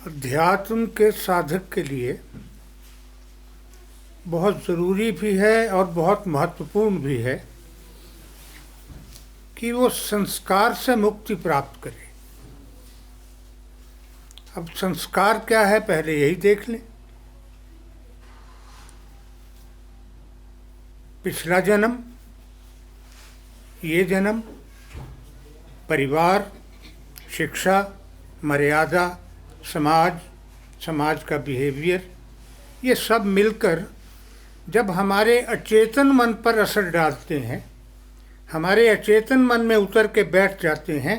अध्यात्म के साधक के लिए बहुत ज़रूरी भी है और बहुत महत्वपूर्ण भी है कि वो संस्कार से मुक्ति प्राप्त करे। अब संस्कार क्या है पहले यही देख लें। पिछला जन्म, ये जन्म, परिवार, शिक्षा, मर्यादा, समाज का बिहेवियर, ये सब मिलकर जब हमारे अचेतन मन पर असर डालते हैं, हमारे अचेतन मन में उतर के बैठ जाते हैं,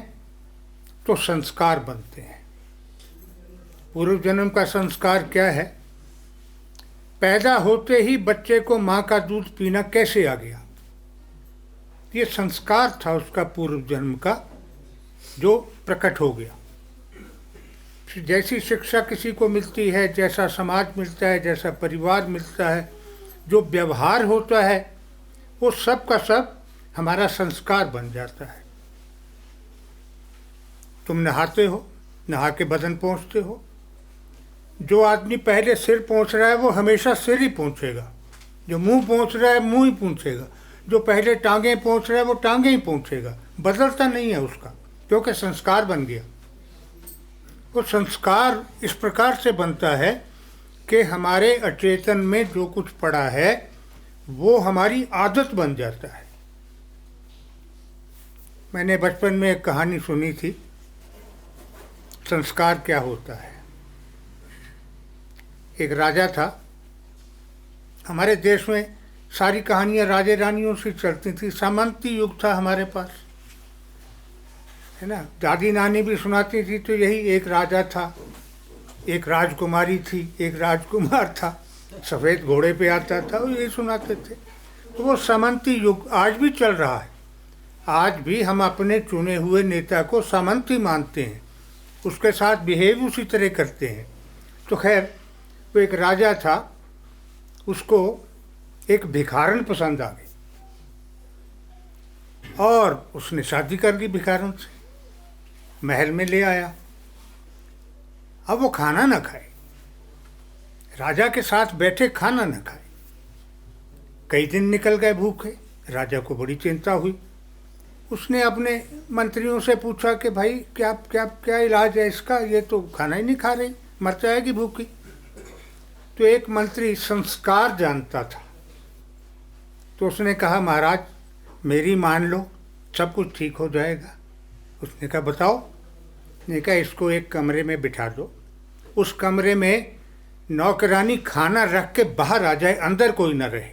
तो संस्कार बनते हैं। पूर्व जन्म का संस्कार क्या है? पैदा होते ही बच्चे को माँ का दूध पीना कैसे आ गया? ये संस्कार था उसका पूर्व जन्म का, जो प्रकट हो गया। जैसी शिक्षा किसी को मिलती है, जैसा समाज मिलता है, जैसा परिवार मिलता है, जो व्यवहार होता है, वो सब का सब हमारा संस्कार बन जाता है। तुम नहाते हो, नहा के बदन पोंछते हो। जो आदमी पहले सिर पोंछ रहा है वो हमेशा सिर ही पोंछेगा। जो मुंह पोंछ रहा है मुंह ही पोंछेगा। जो पहले टांगें पोंछ रहा है वो टांगें ही पोंछेगा। बदलता नहीं है उसका, क्योंकि संस्कार बन गया। वो संस्कार इस प्रकार से बनता है कि हमारे अचेतन में जो कुछ पड़ा है वो हमारी आदत बन जाता है। मैंने बचपन में एक कहानी सुनी थी, संस्कार क्या होता है। एक राजा था। हमारे देश में सारी कहानियाँ राजे रानियों से चलती थी। सामंती युग था हमारे पास, है ना। दादी नानी भी सुनाती थी तो यही, एक राजा था, एक राजकुमारी थी, एक राजकुमार था, सफ़ेद घोड़े पे आता था, वो यही सुनाते थे। तो वो सामंती युग आज भी चल रहा है। आज भी हम अपने चुने हुए नेता को सामंती मानते हैं, उसके साथ बिहेव उसी तरह करते हैं। तो खैर, वो एक राजा था, उसको एक भिखारन पसंद आ गई और उसने शादी कर ली भिखारन से, महल में ले आया। अब वो खाना न खाए, राजा के साथ बैठे खाना न खाए। कई दिन निकल गए भूखे। राजा को बड़ी चिंता हुई। उसने अपने मंत्रियों से पूछा कि भाई क्या क्या क्या इलाज है इसका, ये तो खाना ही नहीं खा रही, मर जाएगी भूखी। तो एक मंत्री संस्कार जानता था, तो उसने कहा महाराज मेरी मान लो, सब कुछ ठीक हो जाएगा। उसने कहा बताओ। ने कहा इसको एक कमरे में बिठा दो, उस कमरे में नौकरानी खाना रख के बाहर आ जाए, अंदर कोई ना रहे,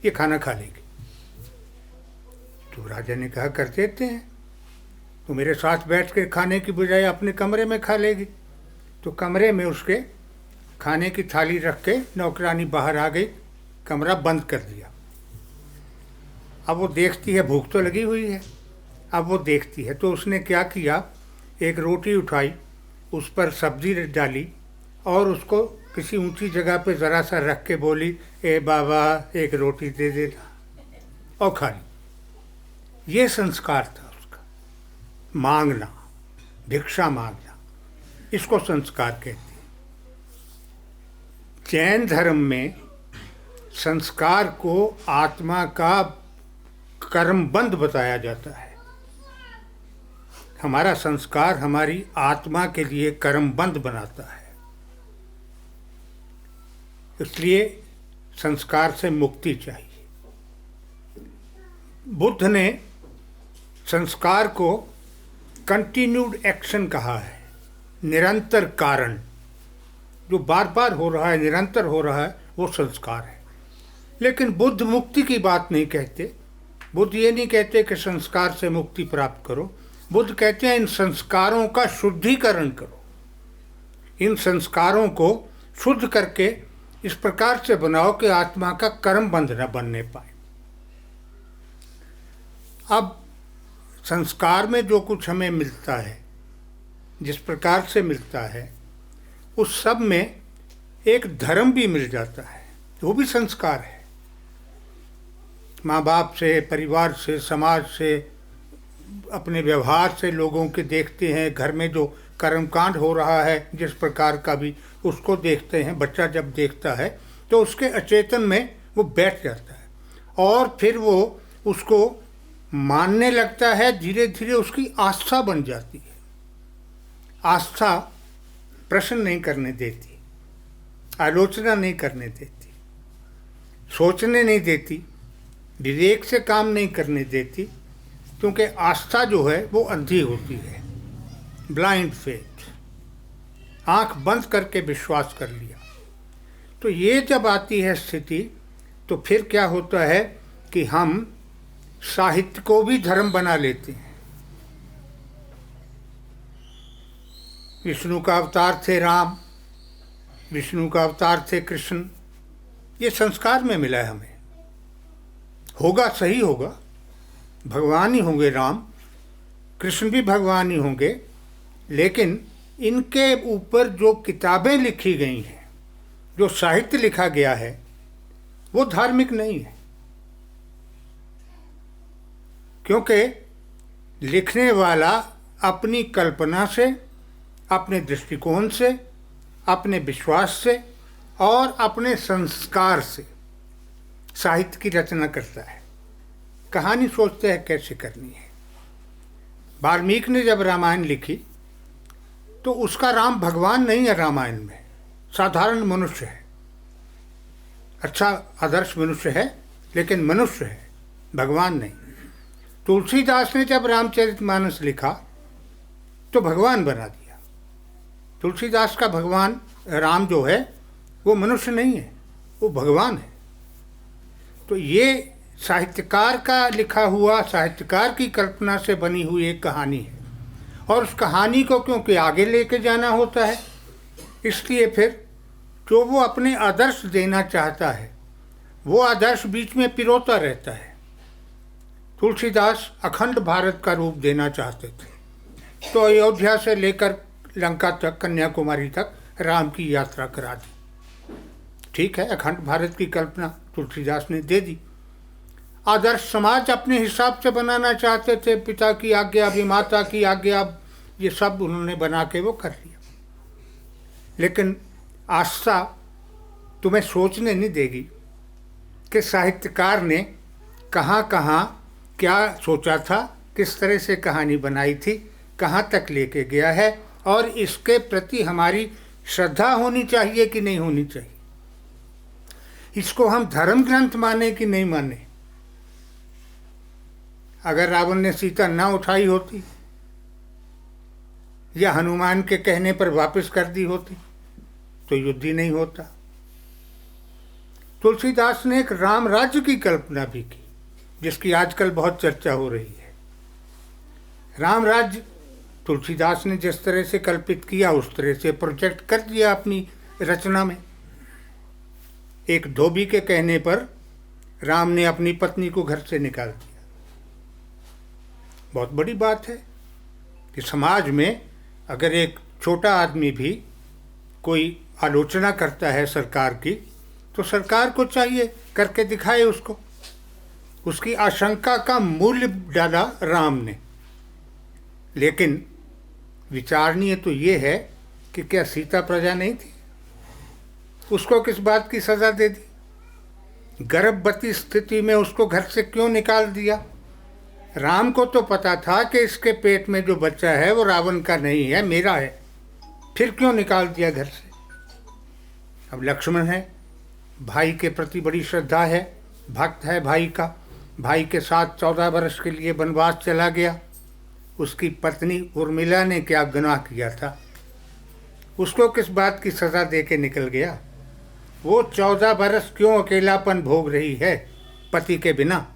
ये खाना खा लेगी। तो राजा ने कहा कर देते हैं, तो मेरे साथ बैठ के खाने की बजाय अपने कमरे में खा लेगी। तो कमरे में उसके खाने की थाली रख के नौकरानी बाहर आ गई, कमरा बंद कर दिया। अब वो देखती है, भूख तो लगी हुई है। अब वो देखती है तो उसने क्या किया, एक रोटी उठाई, उस पर सब्जी डाली और उसको किसी ऊंची जगह पे ज़रा सा रख के बोली, ए बाबा एक रोटी दे देना, और खा ली। ये संस्कार था उसका, मांगना, भिक्षा मांगना, इसको संस्कार कहते हैं। जैन धर्म में संस्कार को आत्मा का कर्मबंध बताया जाता है। हमारा संस्कार हमारी आत्मा के लिए कर्मबंध बनाता है, इसलिए संस्कार से मुक्ति चाहिए। बुद्ध ने संस्कार को कंटिन्यूड एक्शन कहा है, निरंतर कारण। जो बार बार हो रहा है, निरंतर हो रहा है, वो संस्कार है। लेकिन बुद्ध मुक्ति की बात नहीं कहते। बुद्ध ये नहीं कहते कि संस्कार से मुक्ति प्राप्त करो। बुद्ध कहते हैं इन संस्कारों का शुद्धिकरण करो, इन संस्कारों को शुद्ध करके इस प्रकार से बनाओ कि आत्मा का कर्म बंध न बनने पाए। अब संस्कार में जो कुछ हमें मिलता है, जिस प्रकार से मिलता है, उस सब में एक धर्म भी मिल जाता है, वो भी संस्कार है। माँ बाप से, परिवार से, समाज से, अपने व्यवहार से लोगों के देखते हैं, घर में जो कर्मकांड हो रहा है जिस प्रकार का भी, उसको देखते हैं, बच्चा जब देखता है तो उसके अचेतन में वो बैठ जाता है और फिर वो उसको मानने लगता है। धीरे धीरे उसकी आस्था बन जाती है। आस्था प्रश्न नहीं करने देती, आलोचना नहीं करने देती, सोचने नहीं देती, विवेक से काम नहीं करने देती, क्योंकि आस्था जो है वो अंधी होती है, ब्लाइंड फेथ, आंख बंद करके विश्वास कर लिया। तो ये जब आती है स्थिति, तो फिर क्या होता है कि हम साहित्य को भी धर्म बना लेते हैं। विष्णु का अवतार थे राम, विष्णु का अवतार थे कृष्ण, ये संस्कार में मिला है हमें। होगा, सही होगा, भगवान ही होंगे राम, कृष्ण भी भगवान ही होंगे, लेकिन इनके ऊपर जो किताबें लिखी गई हैं, जो साहित्य लिखा गया है, वो धार्मिक नहीं है। क्योंकि लिखने वाला अपनी कल्पना से, अपने दृष्टिकोण से, अपने विश्वास से और अपने संस्कार से साहित्य की रचना करता है। कहानी सोचते हैं कैसे करनी है। वाल्मीकि ने जब रामायण लिखी तो उसका राम भगवान नहीं है, रामायण में साधारण मनुष्य है, अच्छा आदर्श मनुष्य है, लेकिन मनुष्य है, भगवान नहीं। तुलसीदास ने जब रामचरितमानस लिखा तो भगवान बना दिया। तुलसीदास का भगवान राम जो है वो मनुष्य नहीं है, वो भगवान है। तो ये साहित्यकार का लिखा हुआ, साहित्यकार की कल्पना से बनी हुई एक कहानी है, और उस कहानी को क्योंकि आगे लेके जाना होता है, इसलिए फिर जो वो अपने आदर्श देना चाहता है वो आदर्श बीच में पिरोता रहता है। तुलसीदास अखंड भारत का रूप देना चाहते थे, तो अयोध्या से लेकर लंका तक, कन्याकुमारी तक राम की यात्रा करा दी। ठीक है, अखंड भारत की कल्पना तुलसीदास ने दे दी। आदर्श समाज अपने हिसाब से बनाना चाहते थे, पिता की आज्ञा भी, माता की आज्ञा, ये सब उन्होंने बना के वो कर लिया। लेकिन आस्था तुम्हें सोचने नहीं देगी कि साहित्यकार ने कहाँ कहाँ क्या सोचा था, किस तरह से कहानी बनाई थी, कहाँ तक लेके गया है, और इसके प्रति हमारी श्रद्धा होनी चाहिए कि नहीं होनी चाहिए। इसको हम धर्म ग्रंथ माने कि नहीं माने। अगर रावण ने सीता ना उठाई होती या हनुमान के कहने पर वापस कर दी होती तो युद्ध ही नहीं होता। तुलसीदास ने एक राम राज्य की कल्पना भी की, जिसकी आजकल बहुत चर्चा हो रही है। राम राज्य तुलसीदास ने जिस तरह से कल्पित किया उस तरह से प्रोजेक्ट कर दिया अपनी रचना में। एक धोबी के कहने पर राम ने अपनी पत्नी को घर से निकाल दिया। बहुत बड़ी बात है कि समाज में अगर एक छोटा आदमी भी कोई आलोचना करता है सरकार की, तो सरकार को चाहिए करके दिखाए उसको। उसकी आशंका का मूल्य डाला राम ने। लेकिन विचारणीय तो ये है कि क्या सीता प्रजा नहीं थी? उसको किस बात की सज़ा दे दी? गर्भवती स्थिति में उसको घर से क्यों निकाल दिया? राम को तो पता था कि इसके पेट में जो बच्चा है वो रावण का नहीं है, मेरा है, फिर क्यों निकाल दिया घर से? अब लक्ष्मण है, भाई के प्रति बड़ी श्रद्धा है, भक्त है भाई का, भाई के साथ 14 वर्ष के लिए वनवास चला गया। उसकी पत्नी उर्मिला ने क्या गुनाह किया था? उसको किस बात की सज़ा दे के निकल गया? वो 14 वर्ष क्यों अकेलापन भोग रही है पति के बिना?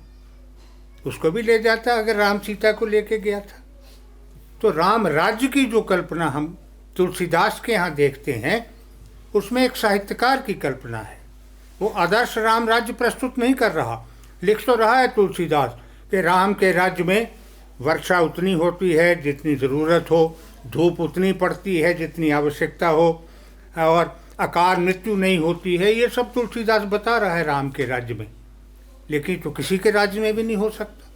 उसको भी ले जाता अगर राम सीता को लेके गया था। तो राम राज्य की जो कल्पना हम तुलसीदास के यहाँ देखते हैं, उसमें एक साहित्यकार की कल्पना है। वो आदर्श राम राज्य प्रस्तुत नहीं कर रहा। लिख तो रहा है तुलसीदास कि राम के राज्य में वर्षा उतनी होती है जितनी ज़रूरत हो, धूप उतनी पड़ती है जितनी आवश्यकता हो, और अकाल मृत्यु नहीं होती है। ये सब तुलसीदास बता रहा है राम के राज्य में। लेकिन तो किसी के राज्य में भी नहीं हो सकता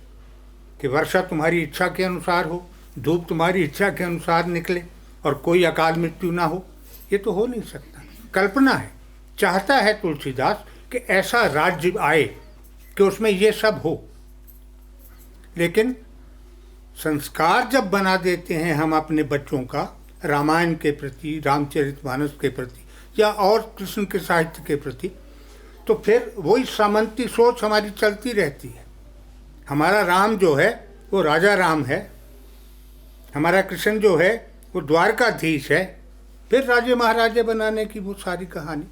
कि वर्षा तुम्हारी इच्छा के अनुसार हो, धूप तुम्हारी इच्छा के अनुसार निकले, और कोई अकाल मृत्यु ना हो, ये तो हो नहीं सकता। कल्पना है, चाहता है तुलसीदास कि ऐसा राज्य आए कि उसमें ये सब हो। लेकिन संस्कार जब बना देते हैं हम अपने बच्चों का रामायण के प्रति, रामचरितमानस के प्रति या और कृष्ण के साहित्य के प्रति, तो फिर वही सामंती सोच हमारी चलती रहती है। हमारा राम जो है वो राजा राम है, हमारा कृष्ण जो है वो द्वारकाधीश है, फिर राजे महाराजे बनाने की वो सारी कहानी।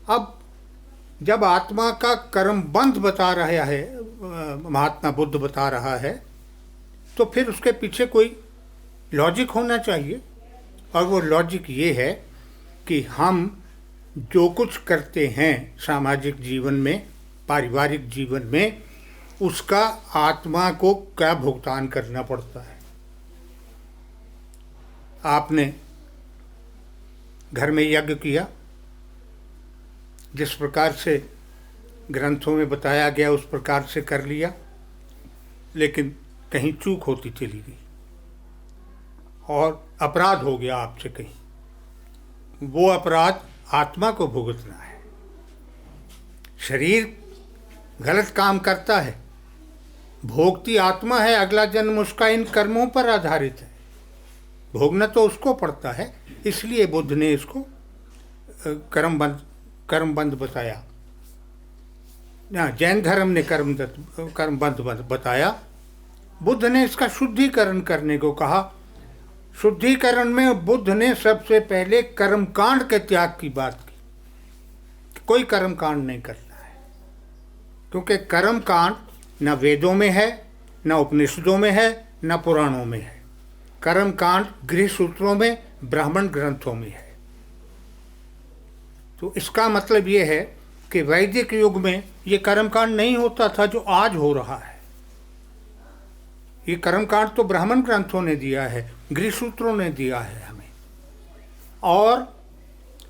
अब जब आत्मा का कर्म बंध बता रहा है, महात्मा बुद्ध बता रहा है, तो फिर उसके पीछे कोई लॉजिक होना चाहिए। और वो लॉजिक ये है कि हम जो कुछ करते हैं सामाजिक जीवन में, पारिवारिक जीवन में, उसका आत्मा को क्या भुगतान करना पड़ता है। आपने घर में यज्ञ किया, जिस प्रकार से ग्रंथों में बताया गया उस प्रकार से कर लिया, लेकिन कहीं चूक होती चली गई और अपराध हो गया आपसे कहीं, वो अपराध आत्मा को भुगतना है। शरीर गलत काम करता है, भोगती आत्मा है, अगला जन्म उसका इन कर्मों पर आधारित है, भोगना तो उसको पड़ता है। इसलिए बुद्ध ने इसको कर्मबंध बताया, जैन धर्म ने कर्मबंध बताया। बुद्ध ने इसका शुद्धिकरण करने को कहा। शुद्धिकरण में बुद्ध ने सबसे पहले कर्मकांड के त्याग की बात की। कोई कर्मकांड नहीं करना है, क्योंकि कर्मकांड न वेदों में है, न उपनिषदों में है, न पुराणों में है। कर्मकांड गृह सूत्रों में, ब्राह्मण ग्रंथों में है। तो इसका मतलब ये है कि वैदिक युग में ये कर्मकांड नहीं होता था जो आज हो रहा है। ये कर्मकांड तो ब्राह्मण ग्रंथों ने दिया है, गृह सूत्रों ने दिया है हमें, और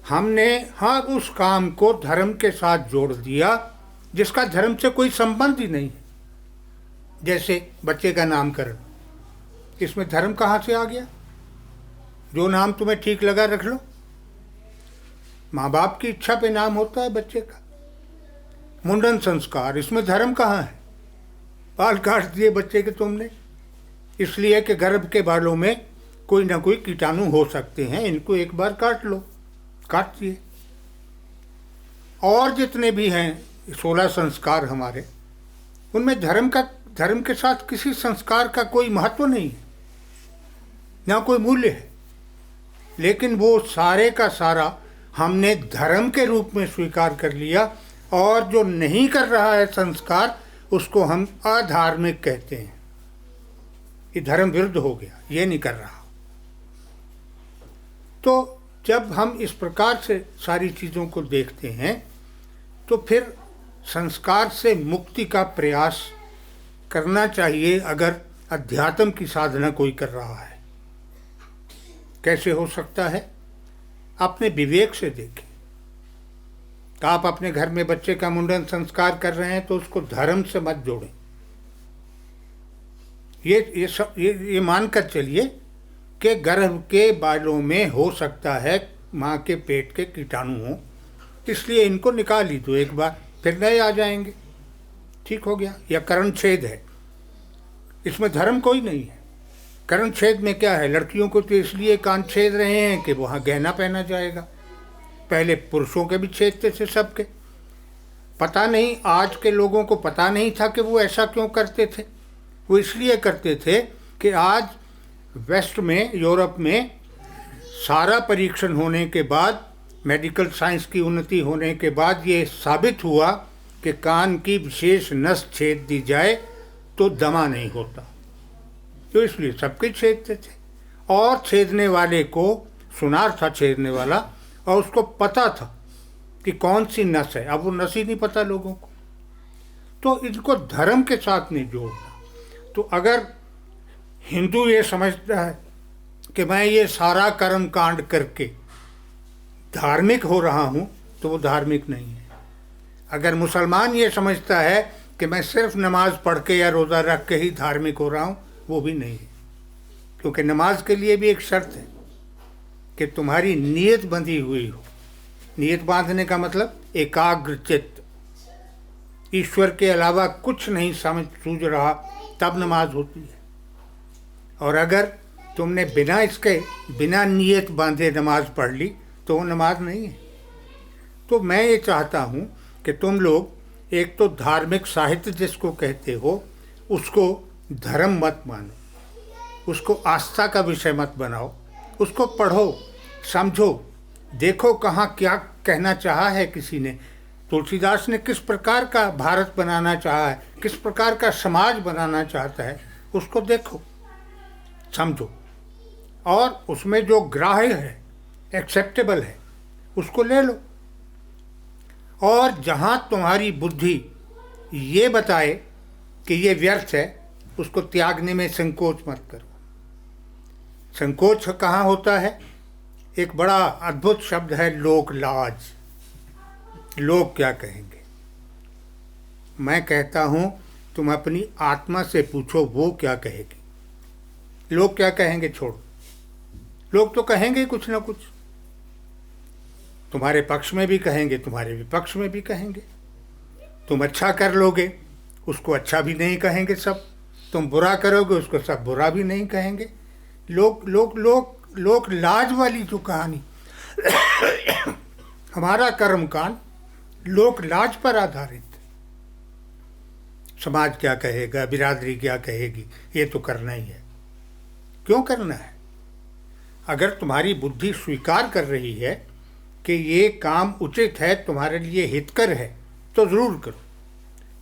हमने हर उस काम को धर्म के साथ जोड़ दिया जिसका धर्म से कोई संबंध ही नहीं है। जैसे बच्चे का नामकरण, इसमें धर्म कहाँ से आ गया? जो नाम तुम्हें ठीक लगा रख लो। माँ बाप की इच्छा पे नाम होता है बच्चे का। मुंडन संस्कार, इसमें धर्म कहाँ है? बाल काट दिए बच्चे के तुमने, इसलिए कि गर्भ के बालों में कोई ना कोई कीटाणु हो सकते हैं, इनको एक बार काट लो, काट दिए। और जितने भी हैं 16 संस्कार हमारे, उनमें धर्म के साथ किसी संस्कार का कोई महत्व नहीं है, ना कोई मूल्य है। लेकिन वो सारे का सारा हमने धर्म के रूप में स्वीकार कर लिया, और जो नहीं कर रहा है संस्कार उसको हम अधार्मिक कहते हैं। ये धर्म विरुद्ध हो गया, ये नहीं कर रहा। तो जब हम इस प्रकार से सारी चीज़ों को देखते हैं, तो फिर संस्कार से मुक्ति का प्रयास करना चाहिए अगर अध्यात्म की साधना कोई कर रहा है। कैसे हो सकता है? अपने विवेक से देखें। आप अपने घर में बच्चे का मुंडन संस्कार कर रहे हैं तो उसको धर्म से मत जोड़ें। ये मानकर चलिए कि गर्भ के बालों में हो सकता है माँ के पेट के कीटाणु हो, इसलिए इनको निकाल ही दो एक बार, फिर नए आ जाएंगे, ठीक हो गया। या कर्ण छेद है, इसमें धर्म कोई नहीं है। कर्ण छेद में क्या है? लड़कियों को तो इसलिए कान छेद रहे हैं कि वहाँ गहना पहना जाएगा। पहले पुरुषों के भी छेदते थे सबके। पता नहीं, आज के लोगों को पता नहीं था कि वो ऐसा क्यों करते थे। वो इसलिए करते थे कि आज वेस्ट में, यूरोप में सारा परीक्षण होने के बाद, मेडिकल साइंस की उन्नति होने के बाद ये साबित हुआ कि कान की विशेष नस छेद दी जाए तो दमा नहीं होता, तो इसलिए सबके छेदते थे। और छेदने वाले को सुनार था छेदने वाला, और उसको पता था कि कौन सी नस है। अब वो नस ही नहीं पता लोगों को, तो इनको धर्म के साथ नहीं जोड़ना। तो अगर हिंदू ये समझता है कि मैं ये सारा कर्म कांड करके धार्मिक हो रहा हूँ, तो वो धार्मिक नहीं है। अगर मुसलमान ये समझता है कि मैं सिर्फ नमाज पढ़ के या रोज़ा रख के ही धार्मिक हो रहा हूँ, वो भी नहीं है, क्योंकि नमाज के लिए भी एक शर्त है। कि तुम्हारी नीयत बंधी हुई हो। नीयत बांधने का मतलब एकाग्र चित्त, ईश्वर के अलावा कुछ नहीं समझ सूझ रहा, तब नमाज होती है। और अगर तुमने बिना नीयत बांधे नमाज पढ़ ली तो वो नमाज नहीं है। तो मैं ये चाहता हूँ कि तुम लोग एक तो धार्मिक साहित्य जिसको कहते हो उसको धर्म मत मानो, उसको आस्था का विषय मत बनाओ, उसको पढ़ो, समझो, देखो कहाँ क्या कहना चाहा है किसी ने। तुलसीदास ने किस प्रकार का भारत बनाना चाहा है, किस प्रकार का समाज बनाना चाहता है, उसको देखो, समझो, और उसमें जो ग्राह्य है, एक्सेप्टेबल है, उसको ले लो। और जहाँ तुम्हारी बुद्धि ये बताए कि ये व्यर्थ है, उसको त्यागने में संकोच मत करो। संकोच कहाँ होता है? एक बड़ा अद्भुत शब्द है लोक लाज। लोग क्या कहेंगे? मैं कहता हूँ तुम अपनी आत्मा से पूछो वो क्या कहेगी। लोग क्या कहेंगे छोड़ो, लोग तो कहेंगे कुछ ना कुछ, तुम्हारे पक्ष में भी कहेंगे, तुम्हारे विपक्ष में भी कहेंगे। तुम अच्छा कर लोगे उसको अच्छा भी नहीं कहेंगे सब, तुम बुरा करोगे उसको सब बुरा भी नहीं कहेंगे। लोक लाज वाली जो कहानी हमारा कर्मकांड लोक लाज पर आधारित। समाज क्या कहेगा, बिरादरी क्या कहेगी, ये तो करना ही है। क्यों करना है? अगर तुम्हारी बुद्धि स्वीकार कर रही है कि ये काम उचित है, तुम्हारे लिए हितकर है, तो ज़रूर करो।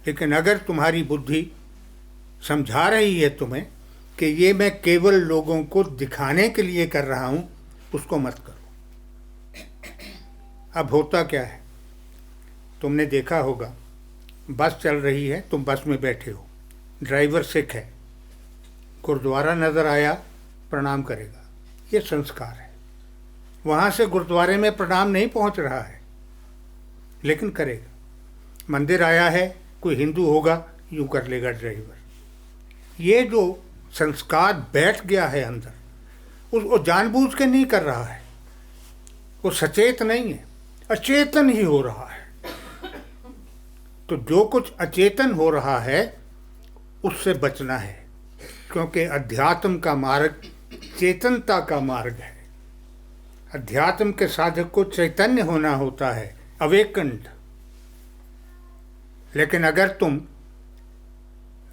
लेकिन अगर तुम्हारी बुद्धि समझा रही है तुम्हें कि ये मैं केवल लोगों को दिखाने के लिए कर रहा हूँ, उसको मत करो। अब होता क्या है, तुमने देखा होगा, बस चल रही है, तुम बस में बैठे हो, ड्राइवर सिख है, गुरुद्वारा नज़र आया, प्रणाम करेगा, ये संस्कार है। वहाँ से गुरुद्वारे में प्रणाम नहीं पहुँच रहा है, लेकिन करेगा। मंदिर आया है, कोई हिंदू होगा, यूँ कर लेगा ड्राइवर। ये जो संस्कार बैठ गया है अंदर, वो जानबूझ के नहीं कर रहा है, वो सचेत नहीं है, अचेतन ही हो रहा है। तो जो कुछ अचेतन हो रहा है उससे बचना है, क्योंकि अध्यात्म का मार्ग चेतनता का मार्ग है। अध्यात्म के साधक को चैतन्य होना होता है, अवेकंड। लेकिन अगर तुम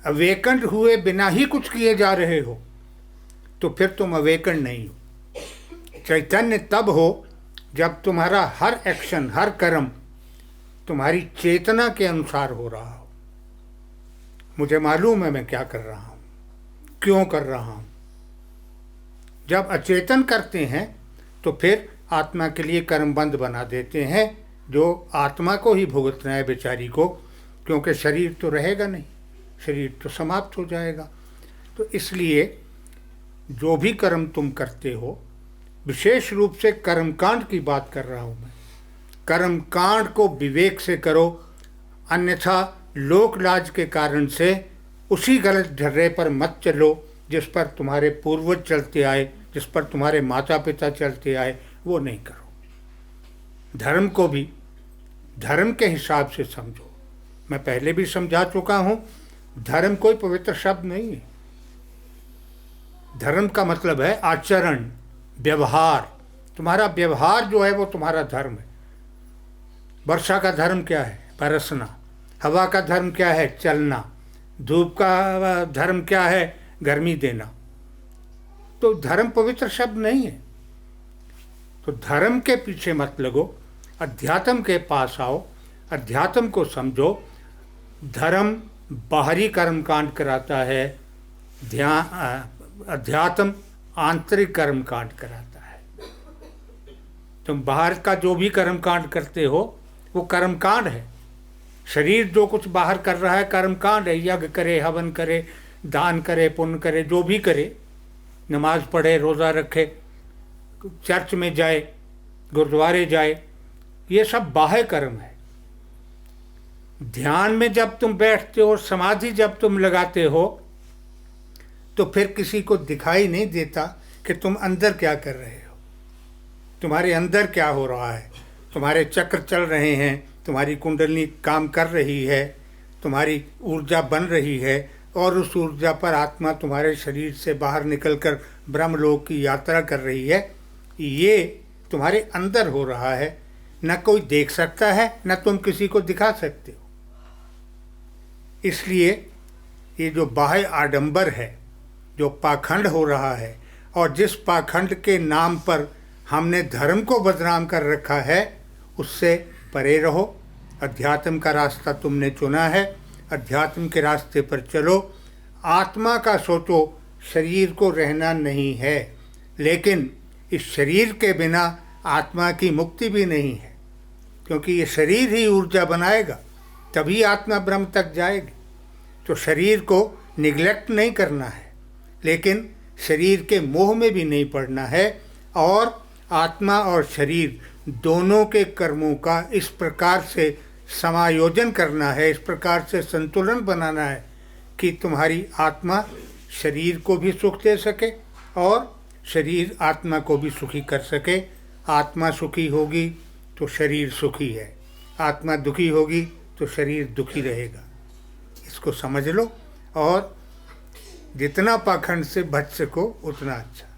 अवेकंड हुए बिना ही कुछ किए जा रहे हो तो फिर तुम अवेकंड नहीं हो। चैतन्य तब हो जब तुम्हारा हर एक्शन, हर कर्म तुम्हारी चेतना के अनुसार हो रहा हो। मुझे मालूम है मैं क्या कर रहा हूँ, क्यों कर रहा हूँ। जब अचेतन करते हैं तो फिर आत्मा के लिए कर्मबंध बना देते हैं, जो आत्मा को ही भुगतना है बेचारी को, क्योंकि शरीर तो रहेगा नहीं, शरीर तो समाप्त हो जाएगा। तो इसलिए जो भी कर्म तुम करते हो, विशेष रूप से कर्मकांड की बात कर रहा हूँ मैं, कर्मकांड को विवेक से करो, अन्यथा लोकलाज के कारण से उसी गलत ढर्रे पर मत चलो जिस पर तुम्हारे पूर्वज चलते आए, जिस पर तुम्हारे माता पिता चलते आए, वो नहीं करो। धर्म को भी धर्म के हिसाब से समझो। मैं पहले भी समझा चुका हूँ, धर्म कोई पवित्र शब्द नहीं है। धर्म का मतलब है आचरण, व्यवहार। तुम्हारा व्यवहार जो है वो तुम्हारा धर्म है। वर्षा का धर्म क्या है? बरसना। हवा का धर्म क्या है? चलना। धूप का धर्म क्या है? गर्मी देना। तो धर्म पवित्र शब्द नहीं है। तो धर्म के पीछे मत लगो, अध्यात्म के पास आओ, अध्यात्म को समझो। धर्म बाहरी कर्मकांड कराता है, अध्यात्म आंतरिक कर्मकांड कराता है। तुम बाहर का जो भी कर्मकांड करते हो वो कर्मकांड है। शरीर जो कुछ बाहर कर रहा है कर्मकांड है। यज्ञ करे, हवन करे, दान करे, पुण्य करे, जो भी करे, नमाज पढ़े, रोज़ा रखे, चर्च में जाए, गुरुद्वारे जाए, ये सब बाह्य कर्म है। ध्यान में जब तुम बैठते हो, समाधि जब तुम लगाते हो, तो फिर किसी को दिखाई नहीं देता कि तुम अंदर क्या कर रहे हो। तुम्हारे अंदर क्या हो रहा है, तुम्हारे चक्र चल रहे हैं, तुम्हारी कुंडली काम कर रही है, तुम्हारी ऊर्जा बन रही है, और उस ऊर्जा पर आत्मा तुम्हारे शरीर से बाहर निकलकर ब्रह्मलोक की यात्रा कर रही है। ये तुम्हारे अंदर हो रहा है, न कोई देख सकता है, न तुम किसी को दिखा सकते हो। इसलिए ये जो बाह्य आडंबर है, जो पाखंड हो रहा है, और जिस पाखंड के नाम पर हमने धर्म को बदनाम कर रखा है, उससे परे रहो। अध्यात्म का रास्ता तुमने चुना है, अध्यात्म के रास्ते पर चलो। आत्मा का सोचो, शरीर को रहना नहीं है, लेकिन इस शरीर के बिना आत्मा की मुक्ति भी नहीं है, क्योंकि ये शरीर ही ऊर्जा बनाएगा, तभी आत्मा ब्रह्म तक जाएगी। तो शरीर को निगलेक्ट नहीं करना है, लेकिन शरीर के मोह में भी नहीं पड़ना है, और आत्मा और शरीर दोनों के कर्मों का इस प्रकार से समायोजन करना है, इस प्रकार से संतुलन बनाना है कि तुम्हारी आत्मा शरीर को भी सुख दे सके और शरीर आत्मा को भी सुखी कर सके। आत्मा सुखी होगी तो शरीर सुखी है, आत्मा दुखी होगी तो शरीर दुखी रहेगा। इसको समझ लो, और जितना पाखंड से बच सको उतना अच्छा।